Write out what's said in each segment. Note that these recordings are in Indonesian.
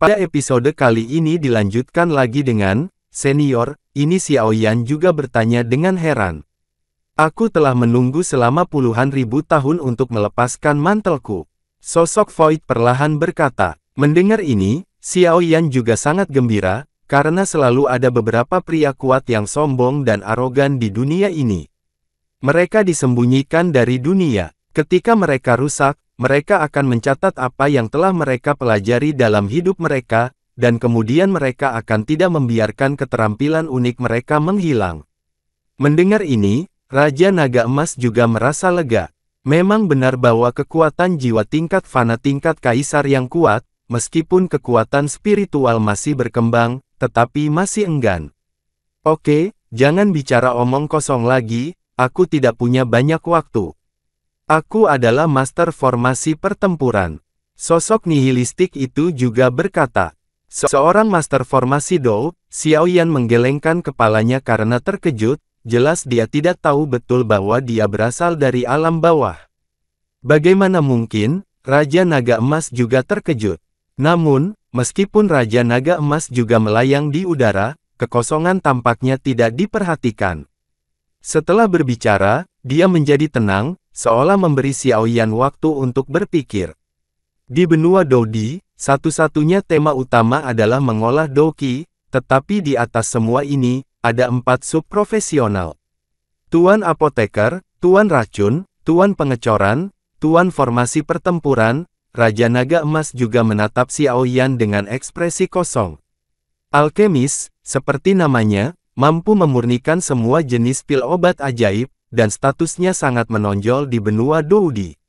Pada episode kali ini dilanjutkan lagi dengan, Senior, ini Xiaoyan juga bertanya dengan heran. Aku telah menunggu selama puluhan ribu tahun untuk melepaskan mantelku. Sosok Void perlahan berkata. Mendengar ini, Xiaoyan juga sangat gembira, karena selalu ada beberapa pria kuat yang sombong dan arogan di dunia ini. Mereka disembunyikan dari dunia. Ketika mereka rusak, mereka akan mencatat apa yang telah mereka pelajari dalam hidup mereka, dan kemudian mereka akan tidak membiarkan keterampilan unik mereka menghilang. Mendengar ini, Raja Naga Emas juga merasa lega. Memang benar bahwa kekuatan jiwa tingkat fana tingkat kaisar yang kuat, meskipun kekuatan spiritual masih berkembang, tetapi masih enggan. Oke, jangan bicara omong kosong lagi, aku tidak punya banyak waktu. Aku adalah master formasi pertempuran. Sosok nihilistik itu juga berkata. Seorang master formasi Dou, Xiaoyan menggelengkan kepalanya karena terkejut, jelas dia tidak tahu betul bahwa dia berasal dari alam bawah. Bagaimana mungkin, Raja Naga Emas juga terkejut. Namun, meskipun Raja Naga Emas juga melayang di udara, kekosongan tampaknya tidak diperhatikan. Setelah berbicara, dia menjadi tenang, seolah memberi Xiaoyan waktu untuk berpikir. Di benua Doudi, satu-satunya tema utama adalah mengolah Douqi, tetapi di atas semua ini, ada 4 subprofesional. Tuan Apoteker, Tuan Racun, Tuan Pengecoran, Tuan Formasi Pertempuran. Raja Naga Emas juga menatap Xiaoyan dengan ekspresi kosong. Alkemis, seperti namanya, mampu memurnikan semua jenis pil obat ajaib, dan statusnya sangat menonjol di benua Doudi.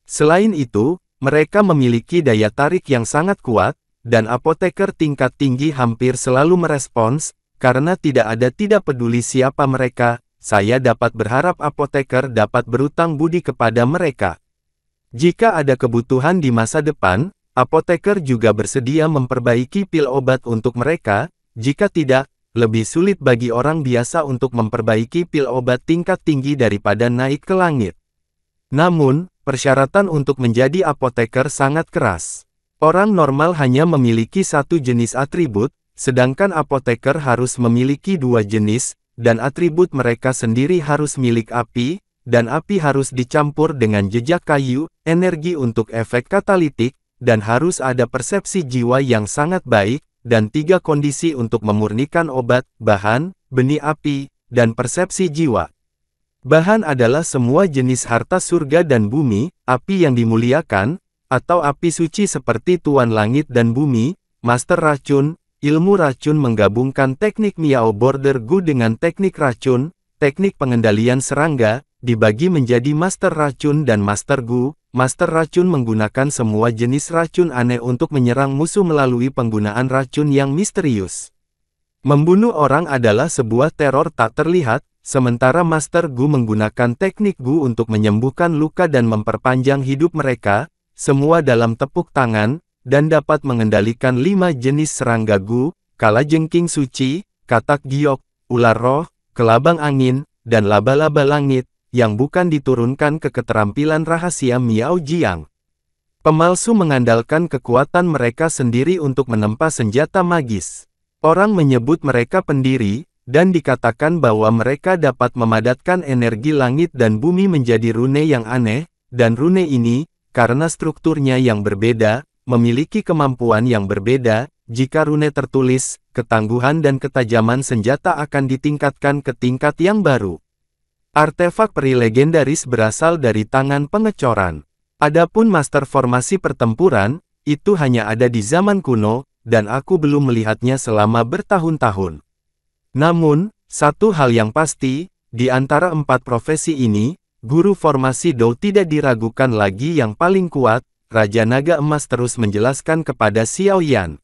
Selain itu, mereka memiliki daya tarik yang sangat kuat, dan apoteker tingkat tinggi hampir selalu merespons, karena tidak peduli siapa mereka, saya dapat berharap apoteker dapat berutang budi kepada mereka. Jika ada kebutuhan di masa depan, apoteker juga bersedia memperbaiki pil obat untuk mereka, jika tidak, lebih sulit bagi orang biasa untuk memperbaiki pil obat tingkat tinggi daripada naik ke langit. Namun, persyaratan untuk menjadi apoteker sangat keras. Orang normal hanya memiliki satu jenis atribut, sedangkan apoteker harus memiliki 2 jenis, dan atribut mereka sendiri harus milik api, dan api harus dicampur dengan jejak kayu, energi untuk efek katalitik, dan harus ada persepsi jiwa yang sangat baik, dan 3 kondisi untuk memurnikan obat, bahan, benih api, dan persepsi jiwa. Bahan adalah semua jenis harta surga dan bumi, api yang dimuliakan, atau api suci seperti Tuan Langit dan Bumi, Master Racun, ilmu racun menggabungkan teknik Miao Border Gu dengan teknik racun, teknik pengendalian serangga, dibagi menjadi Master Racun dan Master Gu. Master Racun menggunakan semua jenis racun aneh untuk menyerang musuh melalui penggunaan racun yang misterius. Membunuh orang adalah sebuah teror tak terlihat, sementara Master Gu menggunakan teknik Gu untuk menyembuhkan luka dan memperpanjang hidup mereka, semua dalam tepuk tangan, dan dapat mengendalikan 5 jenis serangga Gu, kalajengking suci, katak giok, ular roh, kelabang angin, dan laba-laba langit, yang bukan diturunkan ke keterampilan rahasia Miao Jiang. Pemalsu mengandalkan kekuatan mereka sendiri untuk menempa senjata magis. Orang menyebut mereka pendiri, dan dikatakan bahwa mereka dapat memadatkan energi langit dan bumi menjadi rune yang aneh, dan rune ini, karena strukturnya yang berbeda, memiliki kemampuan yang berbeda. Jika rune tertulis, ketangguhan dan ketajaman senjata akan ditingkatkan ke tingkat yang baru. Artefak peri legendaris berasal dari tangan pengecoran. Adapun master formasi pertempuran, itu hanya ada di zaman kuno, dan aku belum melihatnya selama bertahun-tahun. Namun, satu hal yang pasti, di antara 4 profesi ini, guru formasi Dou tidak diragukan lagi yang paling kuat. Raja Naga Emas terus menjelaskan kepada Xiaoyan.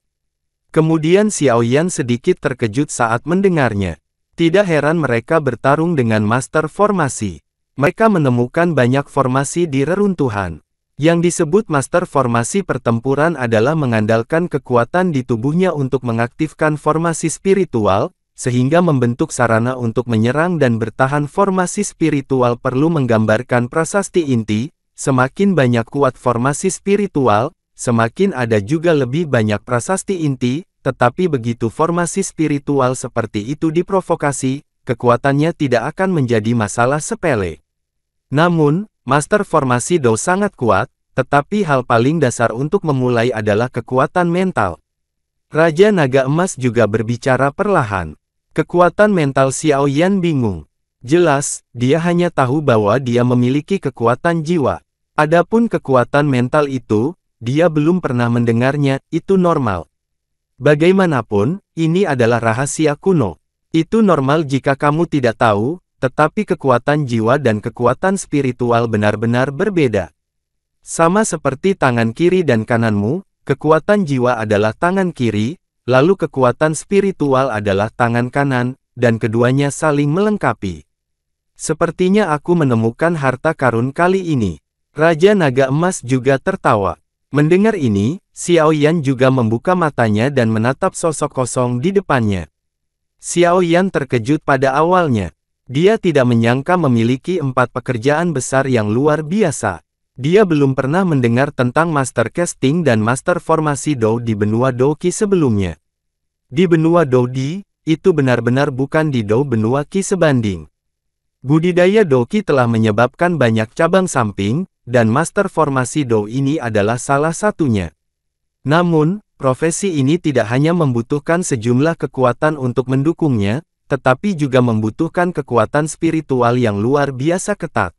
Kemudian Xiaoyan sedikit terkejut saat mendengarnya. Tidak heran mereka bertarung dengan master formasi. Mereka menemukan banyak formasi di reruntuhan. Yang disebut master formasi pertempuran adalah mengandalkan kekuatan di tubuhnya untuk mengaktifkan formasi spiritual, sehingga membentuk sarana untuk menyerang dan bertahan. Formasi spiritual perlu menggambarkan prasasti inti. Semakin banyak kuat formasi spiritual, semakin ada juga lebih banyak prasasti inti, tetapi begitu formasi spiritual seperti itu diprovokasi, kekuatannya tidak akan menjadi masalah sepele. Namun, Master Formasi Do sangat kuat, tetapi hal paling dasar untuk memulai adalah kekuatan mental. Raja Naga Emas juga berbicara perlahan. Kekuatan mental Xiao Yan bingung. Jelas, dia hanya tahu bahwa dia memiliki kekuatan jiwa. Adapun kekuatan mental itu, dia belum pernah mendengarnya, itu normal. Bagaimanapun, ini adalah rahasia kuno. Itu normal jika kamu tidak tahu, tetapi kekuatan jiwa dan kekuatan spiritual benar-benar berbeda. Sama seperti tangan kiri dan kananmu, kekuatan jiwa adalah tangan kiri, lalu kekuatan spiritual adalah tangan kanan, dan keduanya saling melengkapi. Sepertinya aku menemukan harta karun kali ini. Raja Naga Emas juga tertawa. Mendengar ini, Xiao Yan juga membuka matanya dan menatap sosok kosong di depannya. Xiao Yan terkejut pada awalnya. Dia tidak menyangka memiliki 4 pekerjaan besar yang luar biasa. Dia belum pernah mendengar tentang Master Casting dan Master Formasi Do di benua Do Qi sebelumnya. Di benua Do Di, itu benar-benar bukan di Do benua Qi sebanding. Budidaya Do Qi telah menyebabkan banyak cabang samping, dan Master Formasi Do ini adalah salah satunya. Namun, profesi ini tidak hanya membutuhkan sejumlah kekuatan untuk mendukungnya, tetapi juga membutuhkan kekuatan spiritual yang luar biasa ketat.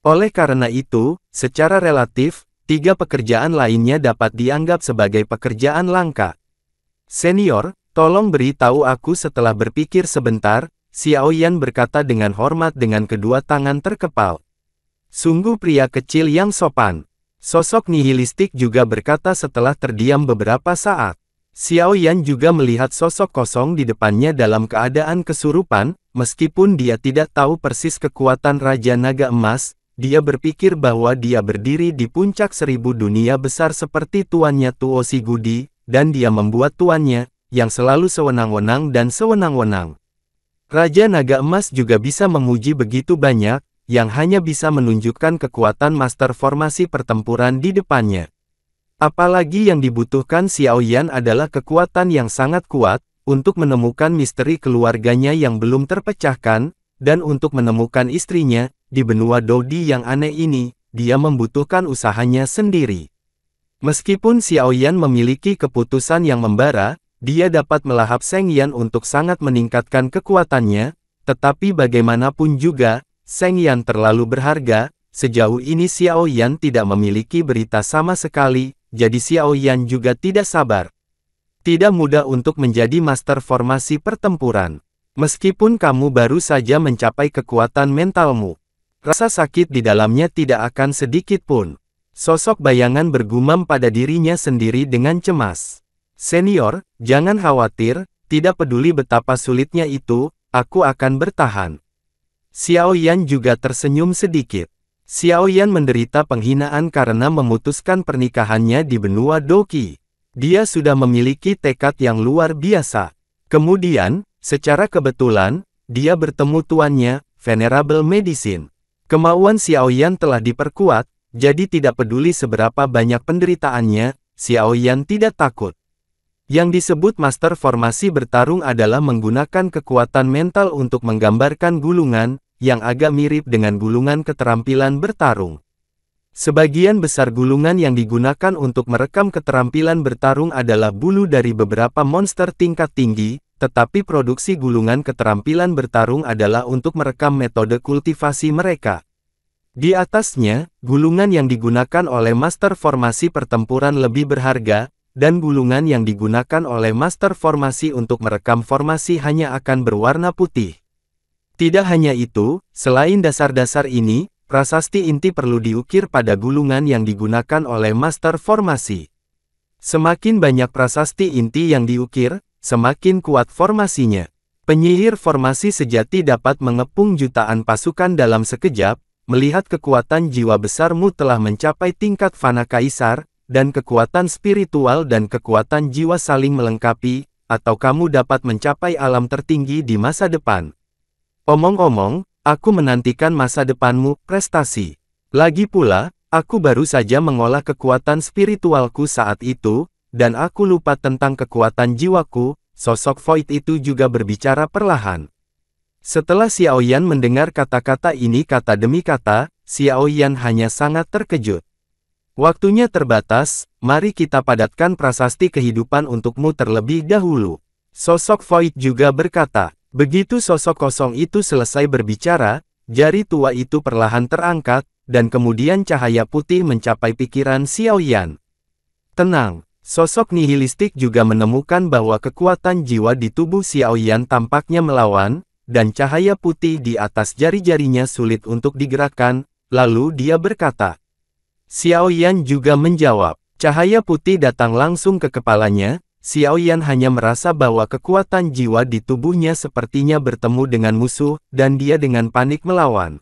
Oleh karena itu, secara relatif, 3 pekerjaan lainnya dapat dianggap sebagai pekerjaan langka. Senior, tolong beritahu aku setelah berpikir sebentar, Xiao Yan berkata dengan hormat dengan kedua tangan terkepal. Sungguh pria kecil yang sopan. Sosok nihilistik juga berkata setelah terdiam beberapa saat. Xiao Yan juga melihat sosok kosong di depannya dalam keadaan kesurupan, meskipun dia tidak tahu persis kekuatan Raja Naga Emas, dia berpikir bahwa dia berdiri di puncak 1000 dunia besar seperti tuannya Tuo Sigudi, dan dia membuat tuannya, yang selalu sewenang-wenang dan sewenang-wenang. Raja Naga Emas juga bisa memuji begitu banyak, yang hanya bisa menunjukkan kekuatan Master Formasi pertempuran di depannya. Apalagi yang dibutuhkan Xiao Yan adalah kekuatan yang sangat kuat, untuk menemukan misteri keluarganya yang belum terpecahkan, dan untuk menemukan istrinya, di benua Do Di yang aneh ini, dia membutuhkan usahanya sendiri. Meskipun Xiao Yan memiliki keputusan yang membara, dia dapat melahap Seng Yan untuk sangat meningkatkan kekuatannya, tetapi bagaimanapun juga, Seng Yan terlalu berharga, sejauh ini Xiao Yan tidak memiliki berita sama sekali, jadi Xiao Yan juga tidak sabar. Tidak mudah untuk menjadi Master Formasi pertempuran. Meskipun kamu baru saja mencapai kekuatan mentalmu, rasa sakit di dalamnya tidak akan sedikit pun. Sosok bayangan bergumam pada dirinya sendiri dengan cemas. Senior, jangan khawatir, tidak peduli betapa sulitnya itu, aku akan bertahan. Xiao Yan juga tersenyum sedikit. Xiao Yan menderita penghinaan karena memutuskan pernikahannya di benua Do Qi. Dia sudah memiliki tekad yang luar biasa. Kemudian, secara kebetulan, dia bertemu tuannya, Venerable Medicine. Kemauan Xiao Yan telah diperkuat, jadi tidak peduli seberapa banyak penderitaannya, Xiao Yan tidak takut. Yang disebut Master Formasi bertarung adalah menggunakan kekuatan mental untuk menggambarkan gulungan, yang agak mirip dengan gulungan keterampilan bertarung. Sebagian besar gulungan yang digunakan untuk merekam keterampilan bertarung adalah bulu dari beberapa monster tingkat tinggi, tetapi produksi gulungan keterampilan bertarung adalah untuk merekam metode kultivasi mereka. Di atasnya, gulungan yang digunakan oleh Master Formasi pertempuran lebih berharga, dan gulungan yang digunakan oleh Master Formasi untuk merekam formasi hanya akan berwarna putih. Tidak hanya itu, selain dasar-dasar ini, prasasti inti perlu diukir pada gulungan yang digunakan oleh Master Formasi. Semakin banyak prasasti inti yang diukir, semakin kuat formasinya. Penyihir formasi sejati dapat mengepung jutaan pasukan dalam sekejap, melihat kekuatan jiwa besarmu telah mencapai tingkat Fana Kaisar, dan kekuatan spiritual dan kekuatan jiwa saling melengkapi, atau kamu dapat mencapai alam tertinggi di masa depan. Omong-omong, aku menantikan masa depanmu, prestasi. Lagi pula, Aku baru saja mengolah kekuatan spiritualku saat itu, dan aku lupa tentang kekuatan jiwaku. Sosok Void itu juga berbicara perlahan. Setelah Xiao Yan mendengar kata-kata ini kata demi kata, Xiao Yan hanya sangat terkejut. Waktunya terbatas, mari kita padatkan prasasti kehidupan untukmu terlebih dahulu. Sosok Void juga berkata. Begitu sosok kosong itu selesai berbicara, jari tua itu perlahan terangkat, dan kemudian cahaya putih mencapai pikiran Xiao Yan. Tenang. Sosok nihilistik juga menemukan bahwa kekuatan jiwa di tubuh Xiao Yan tampaknya melawan, dan cahaya putih di atas jari-jarinya sulit untuk digerakkan, lalu dia berkata. Xiao Yan juga menjawab. Cahaya putih datang langsung ke kepalanya, Xiao Yan hanya merasa bahwa kekuatan jiwa di tubuhnya sepertinya bertemu dengan musuh, dan dia dengan panik melawan.